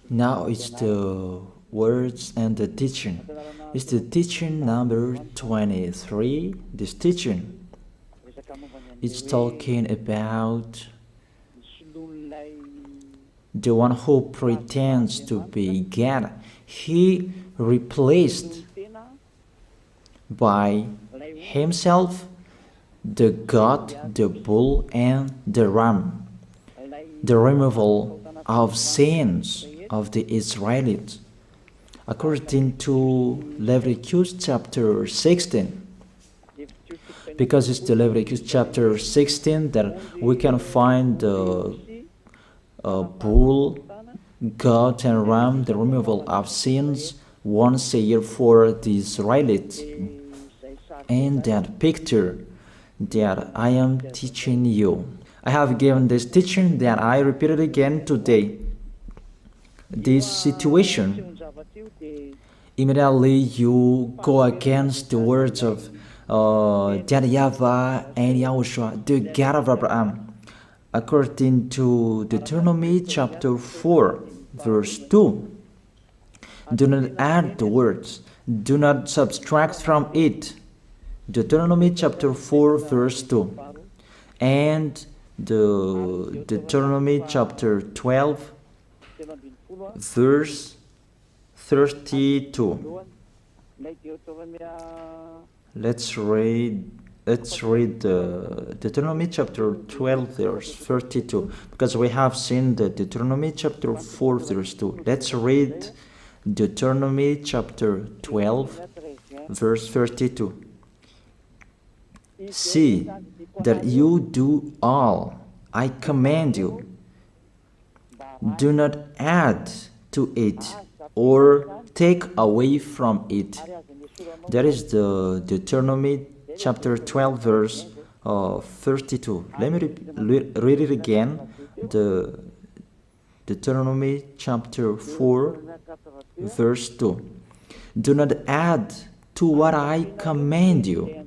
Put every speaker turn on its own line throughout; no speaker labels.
Now it's the words and the teaching. It's the teaching number 23. This teaching is talking about the one who pretends to be God. He replaced by himself the goat, the bull, and the ram. The removal of sins of the Israelites. According to Leviticus chapter 16. Because it's the Leviticus chapter 16 that we can find the bull, goat, and ram, the removal of sins once a year for the Israelites. And that picture that I am teaching you. I have given this teaching that I repeated again today. This situation, immediately you go against the words of that YAHVAH and YAHOSHUAH, the God of Abraham. According to Deuteronomy chapter 4, verse 2. Do not add the words, do not subtract from it. Deuteronomy chapter 4, verse 2. And the Deuteronomy chapter 12, verse 32. Let's read Deuteronomy chapter 12, verse 32, because we have seen the Deuteronomy chapter 4, verse 2. Let's read Deuteronomy chapter 12, verse 32. See that you do all I command you. Do not add to it or take away from it. That is the Deuteronomy chapter 12, verse 32. Let me read it again. The Deuteronomy chapter 4, verse 2. Do not add to what I command you,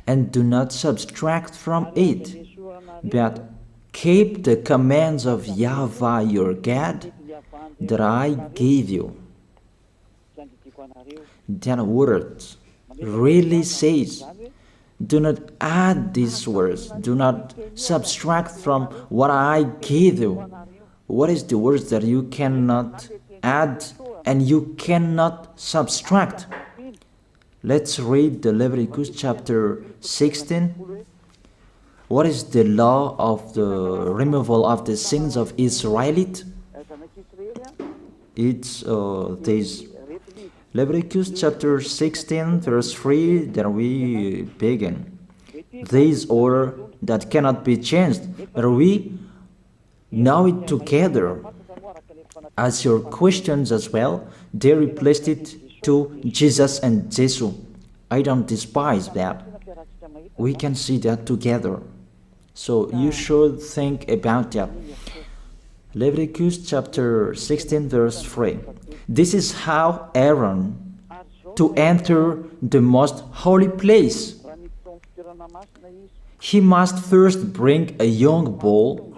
and do not subtract from it, but keep the commands of YAHVAH your God that I gave you. That word really says, do not add these words, do not subtract from what I gave you. What is the words that you cannot add and you cannot subtract? Let's read the Leviticus chapter 16. What is the law of the removal of the sins of Israelite? It's this Leviticus chapter 16, verse 3, that we begin. This order that cannot be changed, but we know it together. As your questions as well, they replaced it to Jesus and Jesus. I don't despise that. We can see that together. So you should think about that. Leviticus chapter 16, verse 3. This is how Aaron to enter the most holy place. He must first bring a young bull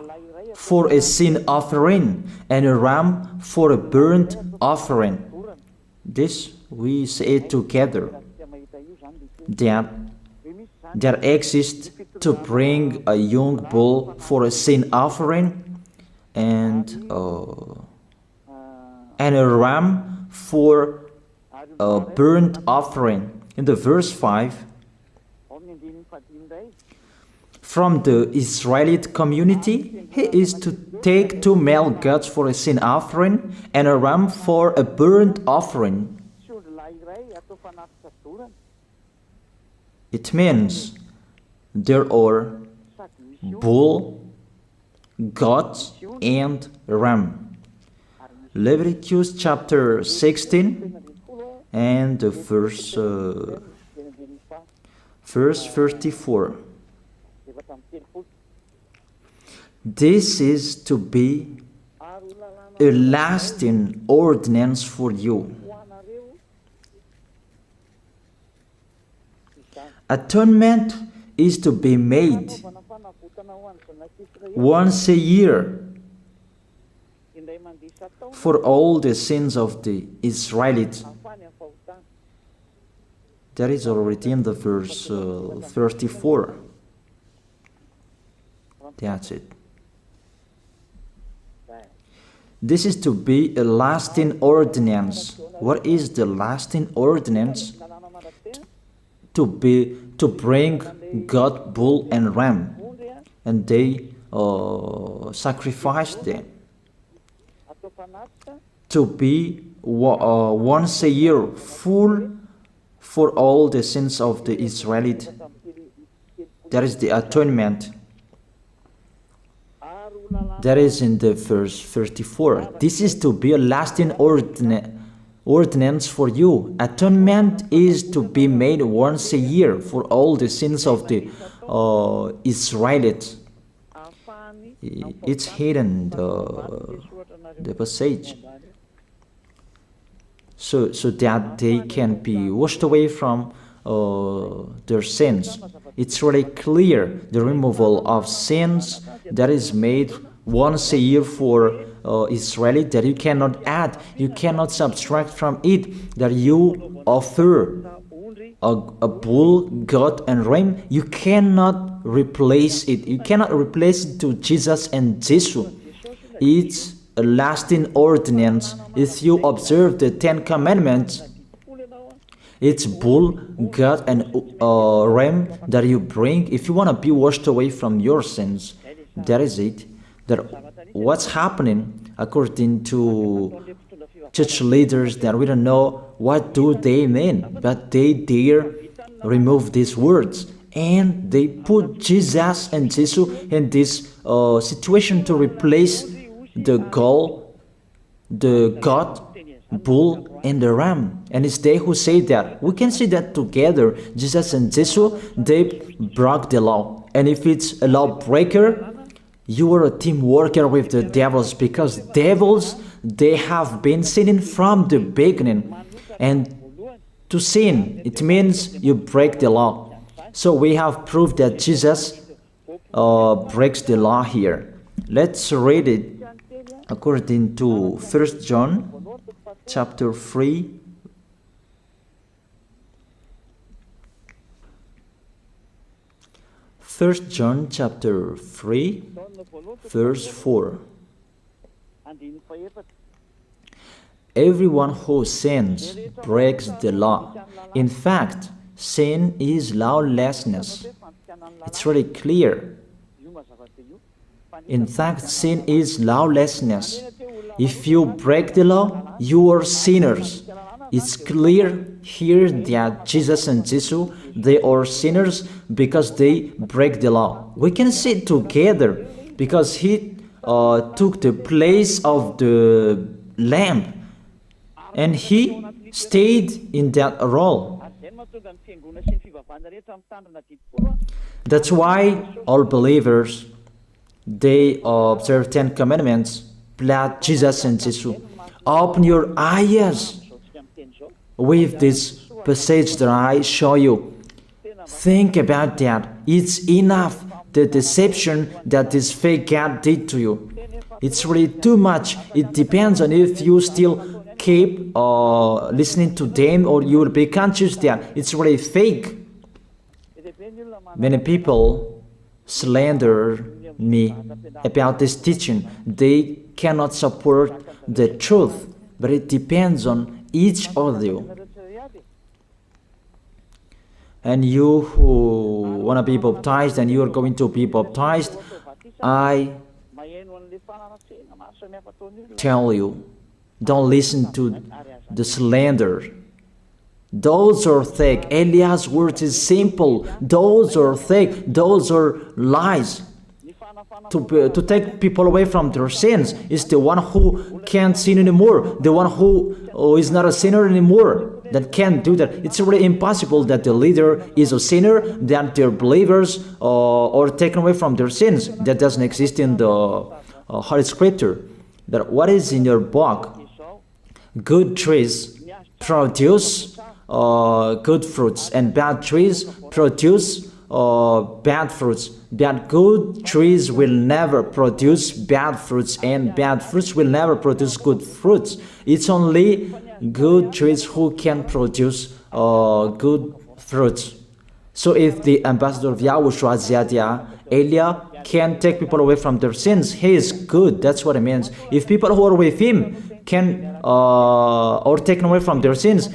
for a sin offering and a ram for a burnt offering. This we say together. That exists to bring a young bull for a sin offering and a ram for a burnt offering. In the verse 5, from the Israelite community, he is to take 2 male goats for a sin offering and a ram for a burnt offering. It means there are bull, goat, and ram. Leviticus chapter 16 and the verse 34. This is to be a lasting ordinance for you. Atonement is to be made once a year for all the sins of the Israelites. That is already in the verse 34. That's it. This is to be a lasting ordinance. What is the lasting ordinance? To bring God, bull and ram, and they sacrificed them. To be once a year full for all the sins of the Israelites. That is the atonement. That is in the verse 34. This is to be a lasting ordinance for you. Atonement is to be made once a year for all the sins of the Israelites. It's hidden, the passage, so that they can be washed away from their sins. It's really clear, the removal of sins that is made once a year for Israeli, that you cannot add, you cannot subtract from it, that you offer a bull, goat and ram, you cannot replace it. You cannot replace it to Jesus and Jesus. It's a lasting ordinance. If you observe the 10 Commandments, it's bull, goat and ram that you bring if you want to be washed away from your sins. That is it. That what's happening according to church leaders, that we don't know what do they mean, but they dare remove these words and they put Jesus and Jesus in this situation to replace the goat, bull and the ram. And it's they who say that. We can see that together, Jesus and Jesus, they broke the law. And if it's a lawbreaker, you are a team worker with the devils, because devils, they have been sinning from the beginning. And to sin, it means you break the law. So we have proof that Jesus breaks the law here. Let's read it according to 1 John chapter 3. First John chapter 3, verse 4. Everyone who sins breaks the law. In fact, sin is lawlessness. It's really clear. In fact, sin is lawlessness. If you break the law, you are sinners. It's clear here that Jesus and Jesus, they are sinners because they break the law. We can see it together because he took the place of the lamb and he stayed in that role. That's why all believers, they observe 10 commandments, blood, Jesus and Jesus. Open your eyes with this passage that I show you. Think about that. It's enough, the deception that this fake God did to you. It's really too much. It depends on if you still keep listening to them, or you will be conscious that it's really fake. Many people slander me about this teaching. They cannot support the truth, but it depends on each of you. And you who want to be baptized and you are going to be baptized, I tell you, don't listen to the slander. Those are fake. Eliah's words is simple. Those are fake. Those are lies. To take people away from their sins is the one who can't sin anymore. The one who is not a sinner anymore, that can't do that. It's really impossible that the leader is a sinner, that their believers are taken away from their sins. That doesn't exist in the Holy Scripture. That what is in your book? Good trees produce good fruits, and bad trees produce bad fruits. That good trees will never produce bad fruits, and bad fruits will never produce good fruits. It's only good trees who can produce good fruits. So if the ambassador of YAHOSHUAH, Ziyadiyah, Elia, can take people away from their sins, he is good. That's what it means. If people who are with him can or taken away from their sins,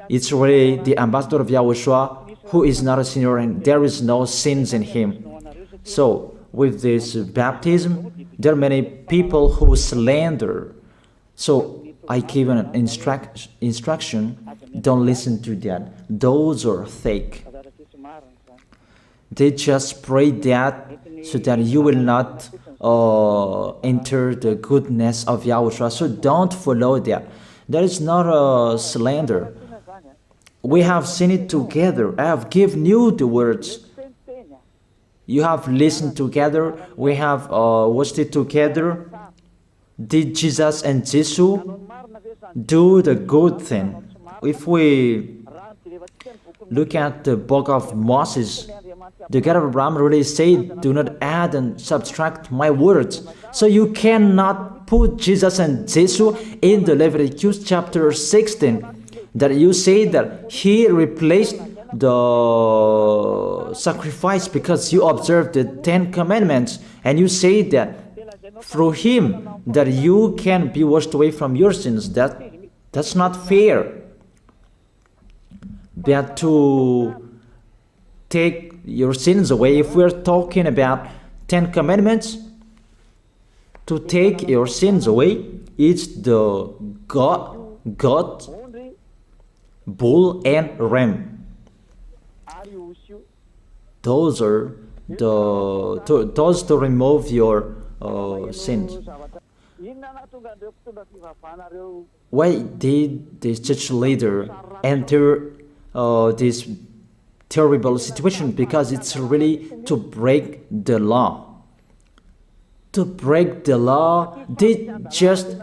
it's really the ambassador of YAHOSHUAH who is not a sinner, and there is no sins in him. So with this baptism, there are many people who slander. So I give an instruction, don't listen to that. Those are fake. They just pray that so that you will not enter the goodness of YAHOSHUAH. So don't follow that. That is not a slander. We have seen it together. I have given you the words. You have listened together. We have watched it together. Did Jesus and Jesus do the good thing? If we look at the book of Moses, the God of Abraham really said, do not add and subtract my words. So you cannot put Jesus and Jesus in the Leviticus chapter 16. That you say that he replaced the sacrifice because you observed the 10 commandments. And you say that through him that you can be washed away from your sins. That's not fair. But to take your sins away, if we're talking about 10 commandments, to take your sins away, it's the goat, bull, and ram. Those are those to remove your sins. Why did this church leader enter this terrible situation? Because it's really to break the law. To break the law, they just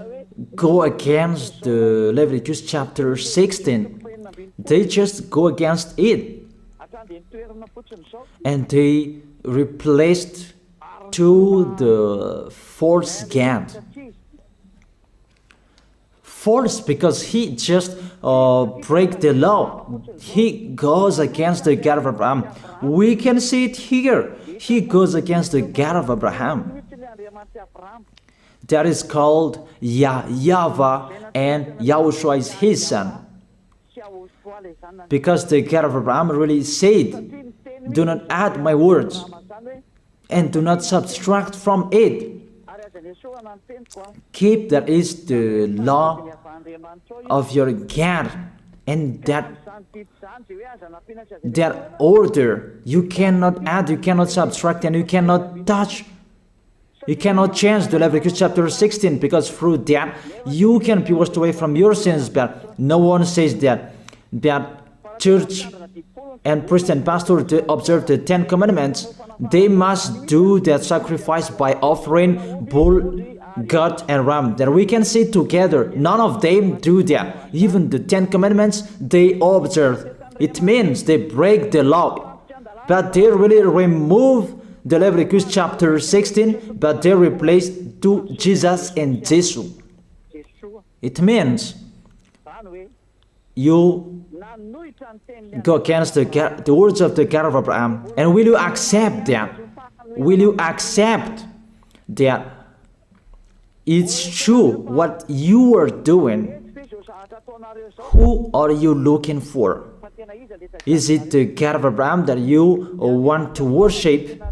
go against the Leviticus chapter 16. They just go against it. And they replaced to the false God. False because he just break the law. He goes against the God of Abraham. We can see it here. He goes against the God of Abraham. That is called YAHVAH, and YAHOSHUAH is his son. Because the God of Abraham really said, do not add my words and do not subtract from it. Keep, that is the law of your God, and that order. You cannot add, you cannot subtract, and you cannot touch. You cannot change the Leviticus chapter 16, because through that you can be washed away from your sins. But no one says that church and priest and pastor to observe the 10 commandments, they must do that sacrifice by offering bull, goat, and ram. That we can see together. None of them do that. Even the 10 commandments they observe. It means they break the law. But they really remove the Leviticus chapter 16, but they replace to Jesus and Jesus. It means you go against the words of the God of Abraham. And will you accept that? Will you accept that it's true what you are doing? Who are you looking for? Is it the God of Abraham that you want to worship?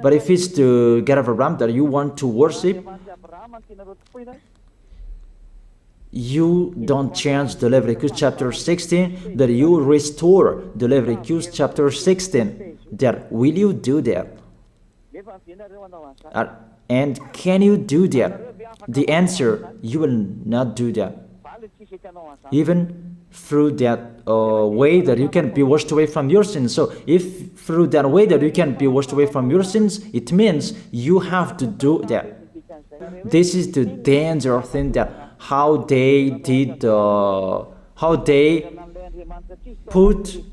But if it's the God of Abraham that you want to worship, you don't change the Leviticus chapter 16, that you restore the Leviticus chapter 16. That will you do that? And can you do that? The answer, you will not do that. Even through that way that you can be washed away from your sins. So if through that way that you can be washed away from your sins, it means you have to do that. This is the danger thing, that how they did, how they put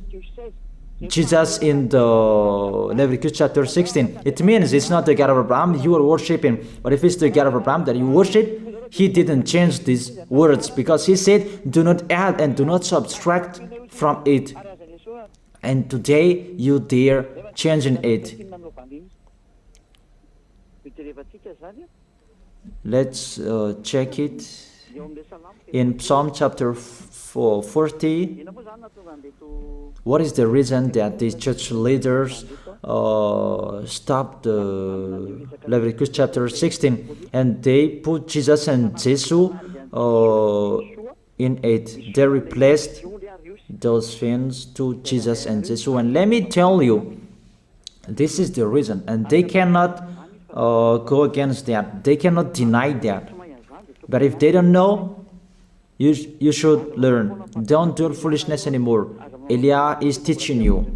Jesus in the Leviticus chapter 16, it means it's not the God of Abraham you are worshiping. But if it's the God of Abraham that you worship, he didn't change these words, because he said, do not add and do not subtract from it. And today you dare changing it. Let's check it in Psalm chapter 40. What is the reason that these church leaders stopped the Leviticus chapter 16 and they put Jesus and Jesus in it? They replaced those things to Jesus and Jesus. And let me tell you, this is the reason, and they cannot go against that. They cannot deny that. But if they don't know, you should learn. Don't do foolishness anymore. Elia is teaching you.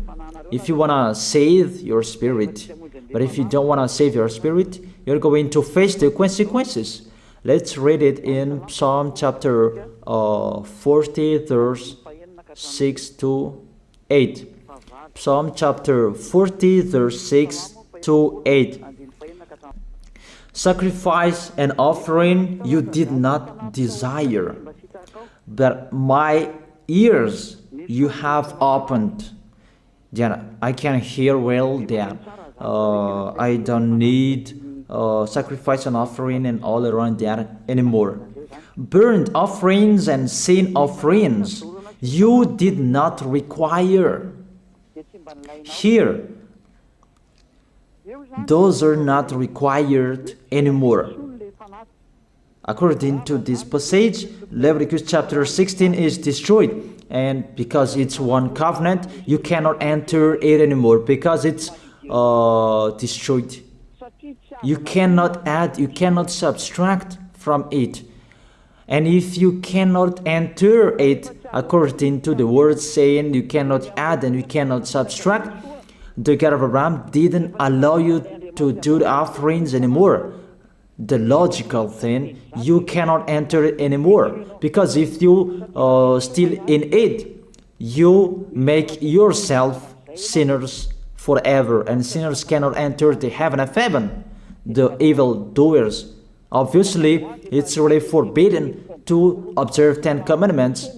If you want to save your spirit, but if you don't want to save your spirit, you're going to face the consequences. Let's read it in Psalm chapter 40, verse 6 to 8. Psalm chapter 40, verse 6 to 8. Sacrifice and offering you did not desire, but my ears you have opened. Then I can hear well that I don't need sacrifice and offering and all around that anymore. Burnt offerings and sin offerings you did not require. Here, those are not required anymore. According to this passage, Leviticus chapter 16 is destroyed, and because it's one covenant, you cannot enter it anymore because it's destroyed. You cannot add, you cannot subtract from it. And if you cannot enter it according to the word saying you cannot add and you cannot subtract, the God of Abraham didn't allow you to do the offerings anymore. The logical thing, you cannot enter it anymore, because if you still in it, you make yourself sinners forever, and sinners cannot enter the heaven of heaven, the evil doers. Obviously, it's really forbidden to observe 10 commandments,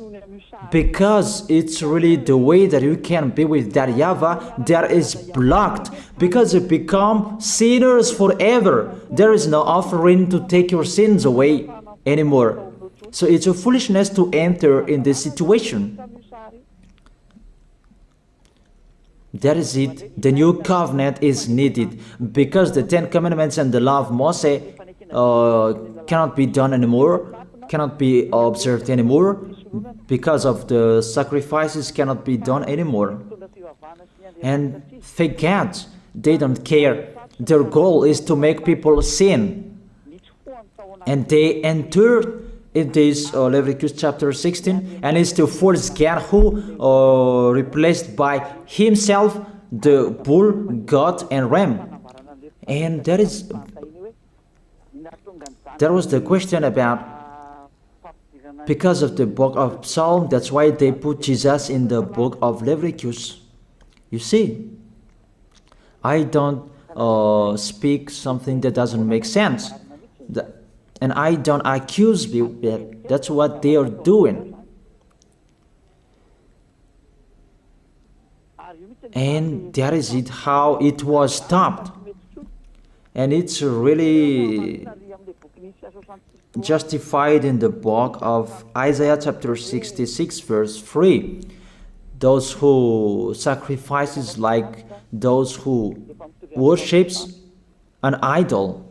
because it's really the way that you can be with that YAHVAH that is blocked, because you become sinners forever. There is no offering to take your sins away anymore. So it's a foolishness to enter in this situation. That is it. The new covenant is needed, because the 10 commandments and the law of Moses cannot be done anymore, cannot be observed anymore, because of the sacrifices cannot be done anymore. And fake gods, they don't care. Their goal is to make people sin. And they entered in this Leviticus chapter 16, and it's to force God, who replaced by himself the bull, goat, and ram. And there was the question about, because of the book of Psalm, that's why they put Jesus in the book of Leviticus. You see, I don't speak something that doesn't make sense. And I don't accuse people. That's what they are doing. And that is it, how it was stopped. And it's really justified in the book of Isaiah chapter 66 verse 3. Those who sacrifices like those who worships an idol.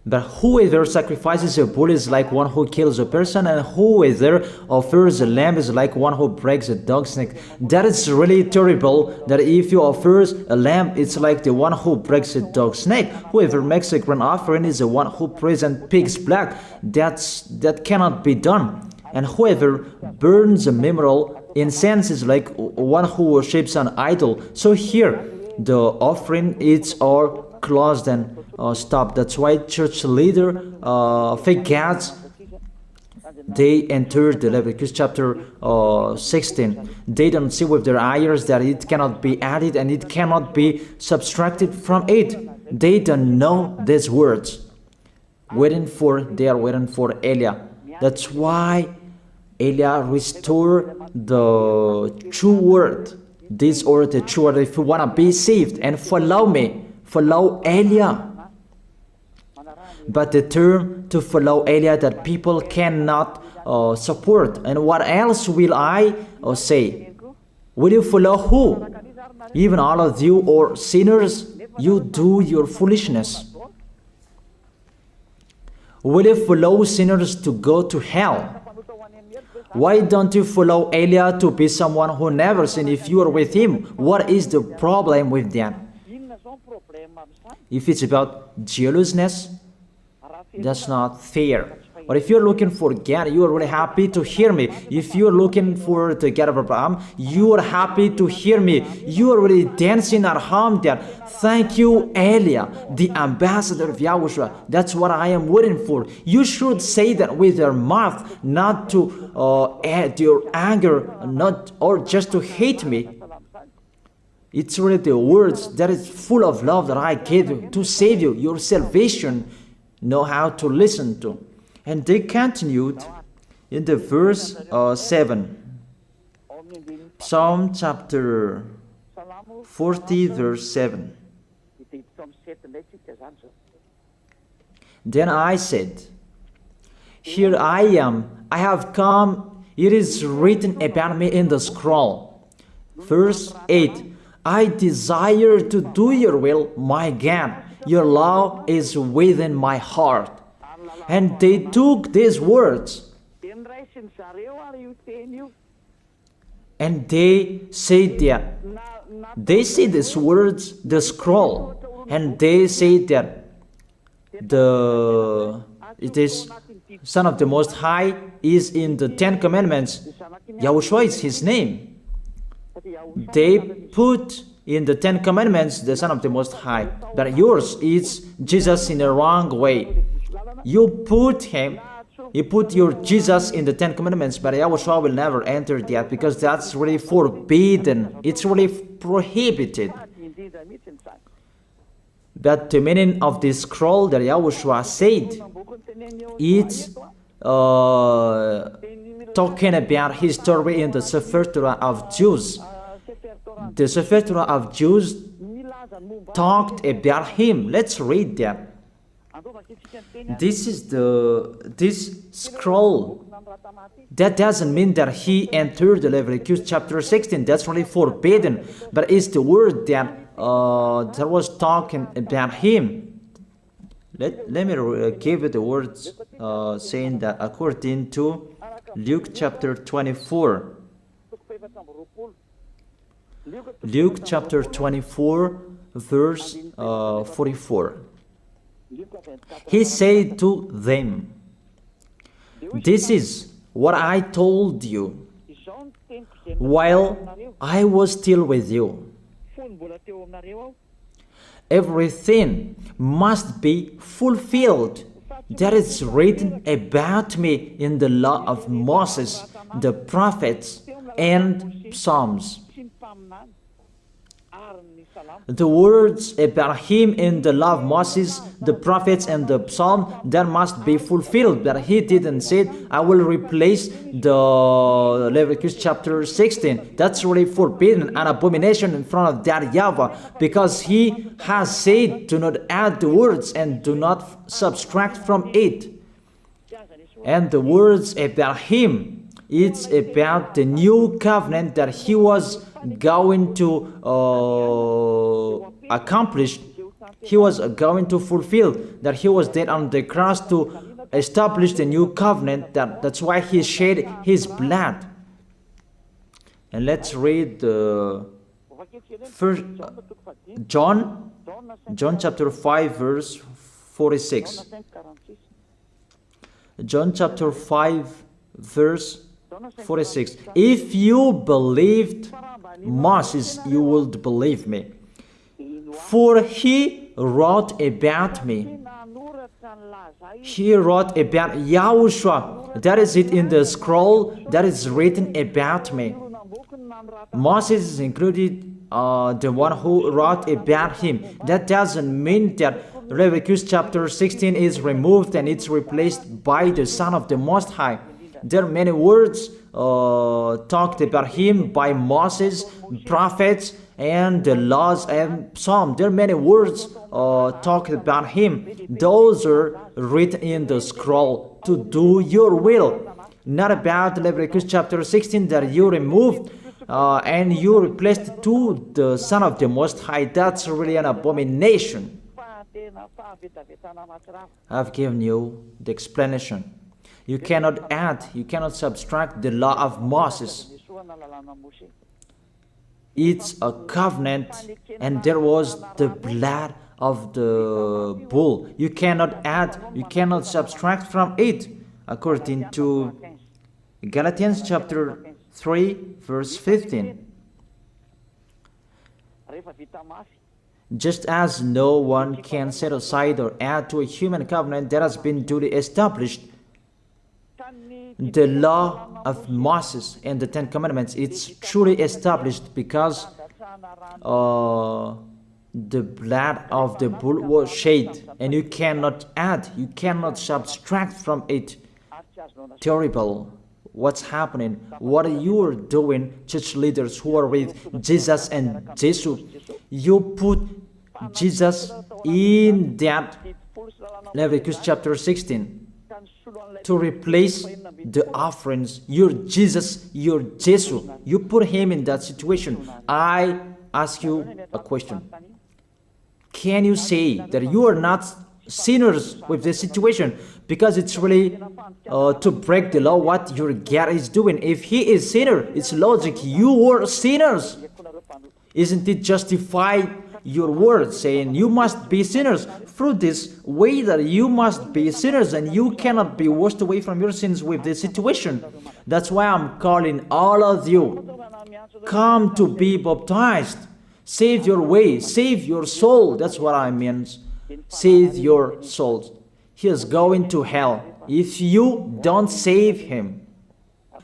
But whoever sacrifices a bull is like one who kills a person, and whoever offers a lamb is like one who breaks a dog's neck. That is really terrible, that if you offer a lamb, it's like the one who breaks a dog's neck. Whoever makes a grain offering is the one who prays and pig's blood. That cannot be done. And whoever burns a memorial incense is like one who worships an idol. So here, the offering is all closed and stopped. That's why church leader, fake gods, they entered the Leviticus chapter 16. They don't see with their eyes that it cannot be added and it cannot be subtracted from it. They don't know these words. They are waiting for Eliah. That's why Eliah restored the true word. This or the true word. If you want to be saved and follow me, follow Eliah. But the term to follow Eliah that people cannot support. And what else will I say? Will you follow who? Even all of you or sinners, you do your foolishness. Will you follow sinners to go to hell? Why don't you follow Eliah to be someone who never sinned if you are with him? What is the problem with that? If it's about jealousness, that's not fair. But if you're looking for God, you are really happy to hear me. If you're looking for the God of Abraham, you are happy to hear me. You are really dancing at home there. Thank you, Eliah, the ambassador of Yahushua. That's what I am waiting for. You should say that with your mouth, not to add your anger, not or just to hate me. It's really the words that is full of love that I gave you to save you. Your salvation, know how to listen to. And they continued in the verse 7. Psalm chapter 40 verse 7. Then I said, here I am, I have come, it is written about me in the scroll. Verse 8. I desire to do your will, my God. Your law is within my heart. And they took these words and they said that they see these words, the scroll, and they say that it is Son of the Most High is in the 10 Commandments. Yahushua is his name. They put in the 10 Commandments the Son of the Most High, but yours is Jesus in a wrong way. You put your Jesus in the 10 Commandments, but Yahushua will never enter that because that's really forbidden. It's really prohibited. But the meaning of this scroll that Yahushua said, it's talking about his story in the Sefer Torah of Jews. The Sefer Torah of Jews talked about him. Let's read that. This is this scroll. That doesn't mean that he entered the Leviticus chapter 16. That's really forbidden. But it's the word that was talking about him. Let me give you the words saying that according to Luke chapter 24. Luke chapter 24 verse 44. He said to them, this is what I told you while I was still with you. Everything must be fulfilled that is written about me in the law of Moses, the prophets, and Psalms. The words about him in the law of Moses, the prophets, and the psalm, that must be fulfilled. But he didn't say, I will replace the Leviticus chapter 16. That's really forbidden, an abomination in front of that YAHVAH, because he has said, do not add the words and do not subtract from it. And the words about him, it's about the new covenant that he was going to accomplish. He was going to fulfill, that he was dead on the cross to establish the new covenant. That's why he shed his blood. And let's read the first John chapter 5 verse 46. John chapter 5 verse 46. If you believed Moses, you would believe me, for he wrote about me. He wrote about Yahushua. That is it in the scroll that is written about me. Moses is included, the one who wrote about him. That doesn't mean that Leviticus chapter 16 is removed and it's replaced by the Son of the Most High. There are many words talked about him by Moses, prophets, and the laws and Psalm. There are many words talked about him. Those are written in the scroll to do your will. Not about Leviticus chapter 16 that you removed and you replaced to the Son of the Most High. That's really an abomination. I've given you the explanation. You cannot add, you cannot subtract the law of Moses. It's a covenant, and there was the blood of the bull. You cannot add, you cannot subtract from it, according to Galatians chapter 3, verse 15. Just as no one can set aside or add to a human covenant that has been duly established, the law of Moses and the Ten Commandments, it's truly established because the blood of the bull was shed, and you cannot add, you cannot subtract from it. Terrible. What's happening? What you are doing, church leaders who are with Jesus and Jesus? You put Jesus in that Leviticus chapter 16 to replace the offerings. Your Jesus, your Jesus. You put him in that situation. I ask you a question. Can you say that you are not sinners with this situation? Because it's really to break the law what your God is doing. If he is sinner, it's logic. You are sinners. Isn't it justify your word saying you must be sinners through this way that you must be sinners and you cannot be washed away from your sins with this situation? That's why I'm calling all of you, come to be baptized. Save your way, save your soul. That's what I mean. Save your souls. He is going to hell if you don't save him.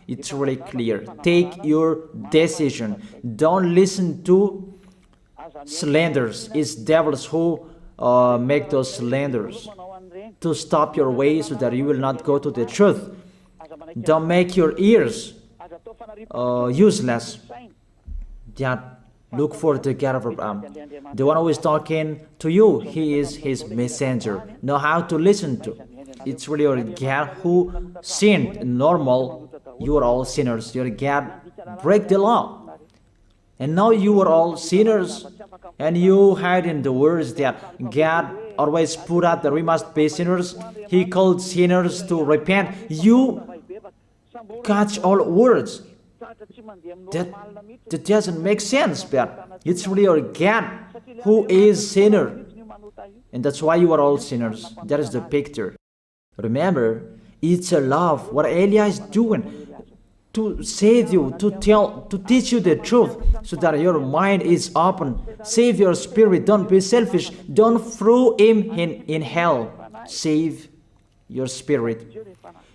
It's really clear. Take your decision. Don't listen to slanders. It's devils who make those slanders to stop your way so that you will not go to the truth. Don't make your ears useless. Look for the God of Abraham. The one who is talking to you, he is his messenger. Know how to listen to. It's really your God who sinned. Normal, you are all sinners. Your God break the law. And now you are all sinners. And you hide in the words that God always put out that we must be sinners. He called sinners to repent. You catch all words. That doesn't make sense, but it's really your God who is sinner. And that's why you are all sinners. That is the picture. Remember, it's a love. What Elia is doing to save you, to teach you the truth so that your mind is open. Save your spirit. Don't be selfish. Don't throw him in hell. Save your spirit.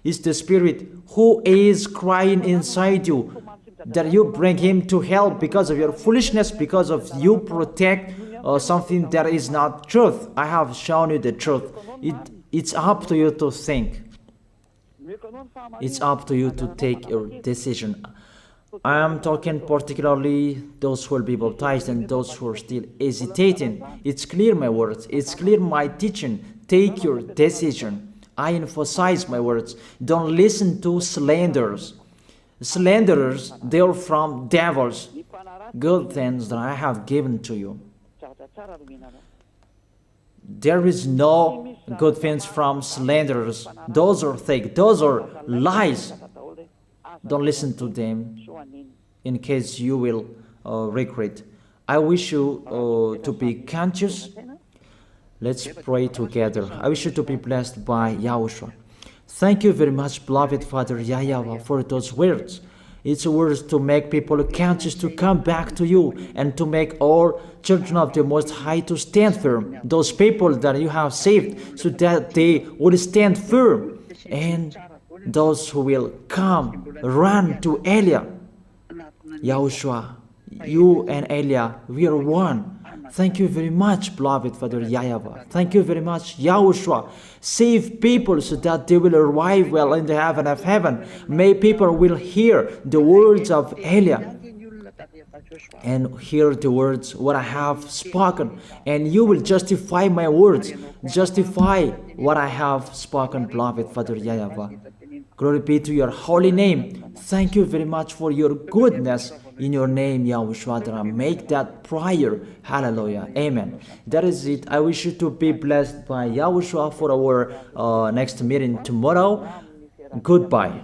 It's the spirit who is crying inside you that you bring him to hell because of your foolishness, because of you protect something that is not truth. I have shown you the truth. It's up to you to think. It's up to you to take your decision. I am talking particularly those who will be baptized and those who are still hesitating. It's clear my words. It's clear my teaching. Take your decision. I emphasize my words. Don't listen to slanders. Slanderers, they are from devils. Good things that I have given to you. There is no good things from slanderers. Those are fake. Those are lies. Don't listen to them in case you will regret. I wish you to be conscious. Let's pray together. I wish you to be blessed by YAHOSHUAH. Thank you very much, beloved Father YAHVAH, for those words. It's words to make people conscious to come back to you, and to make all children of the Most High to stand firm. Those people that you have saved, so that they will stand firm. And those who will come, run to Elia. Yahushua, you and Elia, we are one. Thank you very much, beloved Father YAHVAH. Thank you very much, Yahushua. Save people so that they will arrive well in the heaven of heaven. May people will hear the words of Elia and hear the words what I have spoken, and you will justify my words, justify what I have spoken, beloved Father YAHVAH. Glory be to your holy name. Thank you very much for your goodness. In your name, Yahushua, that I make that prayer. Hallelujah. Amen. That is it. I wish you to be blessed by Yahushua for our next meeting tomorrow. Goodbye.